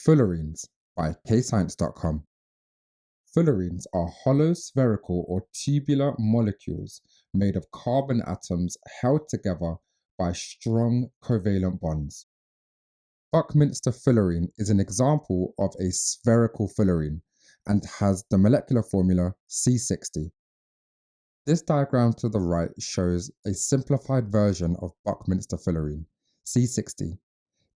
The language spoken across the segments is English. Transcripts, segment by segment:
Fullerenes by KayScience.com. Fullerenes are hollow spherical or tubular molecules made of carbon atoms held together by strong covalent bonds. Buckminster fullerene is an example of a spherical fullerene and has the molecular formula C60. This diagram to the right shows a simplified version of Buckminster fullerene, C60.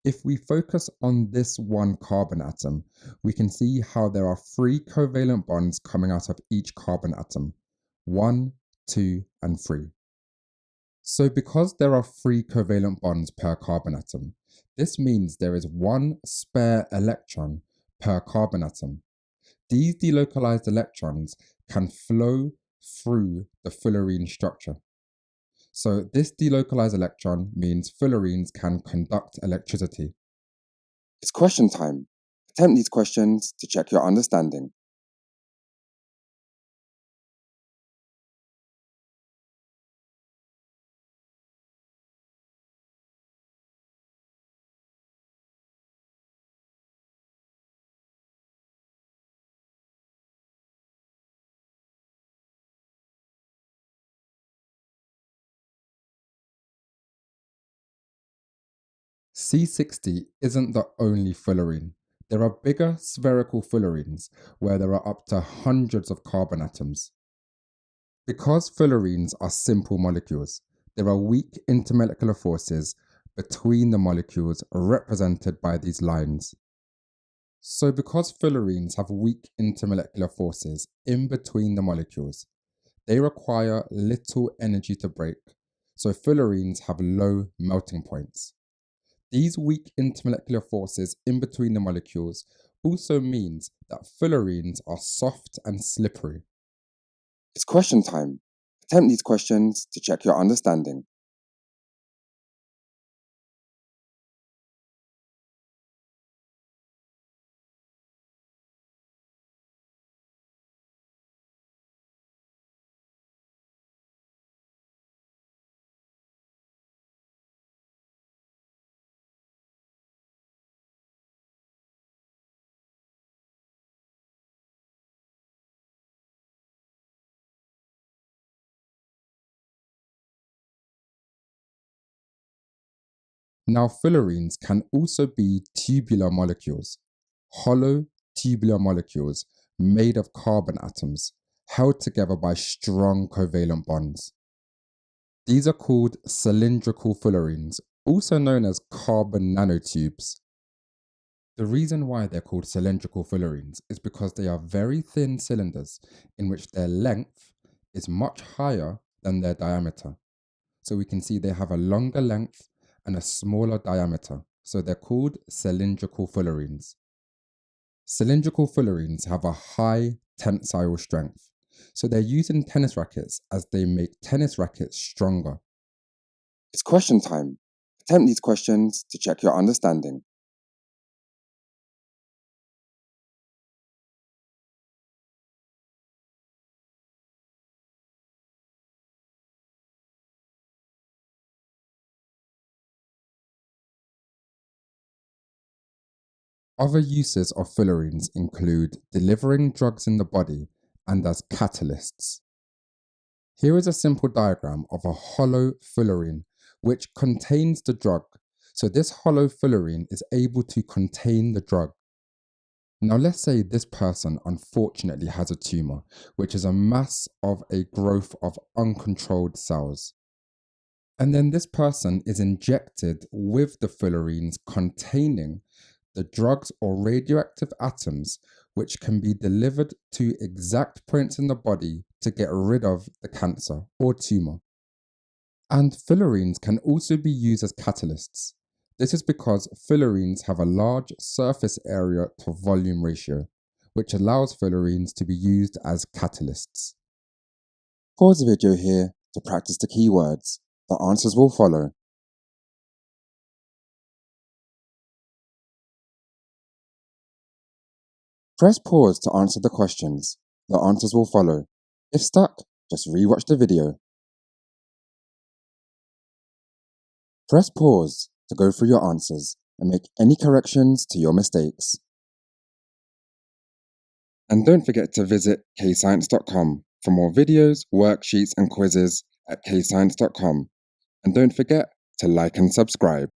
If we focus on this one carbon atom, we can see how there are 3 covalent bonds coming out of each carbon atom, 1, 2, and 3. So because there are 3 covalent bonds per carbon atom, this means there is 1 spare electron per carbon atom. These delocalized electrons can flow through the fullerene structure. So this delocalized electron means fullerenes can conduct electricity. It's question time. Attempt these questions to check your understanding. C60 isn't the only fullerene. There are bigger spherical fullerenes where there are up to hundreds of carbon atoms. Because fullerenes are simple molecules, there are weak intermolecular forces between the molecules represented by these lines. So because fullerenes have weak intermolecular forces in between the molecules, they require little energy to break, so fullerenes have low melting points. These weak intermolecular forces in between the molecules also means that fullerenes are soft and slippery. It's question time. Attempt these questions to check your understanding. Now, fullerenes can also be tubular molecules, hollow tubular molecules made of carbon atoms held together by strong covalent bonds. These are called cylindrical fullerenes, also known as carbon nanotubes. The reason why they're called cylindrical fullerenes is because they are very thin cylinders in which their length is much higher than their diameter. So we can see they have a longer length and a smaller diameter, so they're called cylindrical fullerenes. Cylindrical fullerenes have a high tensile strength, so they're used in tennis rackets as they make tennis rackets stronger. It's question time. Attempt these questions to check your understanding. Other uses of fullerenes include delivering drugs in the body and as catalysts. Here is a simple diagram of a hollow fullerene which contains the drug. So this hollow fullerene is able to contain the drug. Now let's say this person unfortunately has a tumor, which is a mass of a growth of uncontrolled cells. And then this person is injected with the fullerenes containing the drugs or radioactive atoms which can be delivered to exact points in the body to get rid of the cancer or tumor. And fullerenes can also be used as catalysts. This is because fullerenes have a large surface area to volume ratio, which allows fullerenes to be used as catalysts. Pause the video here to practice the keywords. The answers will follow. Press pause to answer the questions. The answers will follow. If stuck, just rewatch the video. Press pause to go through your answers and make any corrections to your mistakes. And don't forget to visit KayScience.com for more videos, worksheets, and quizzes at KayScience.com. And don't forget to like and subscribe.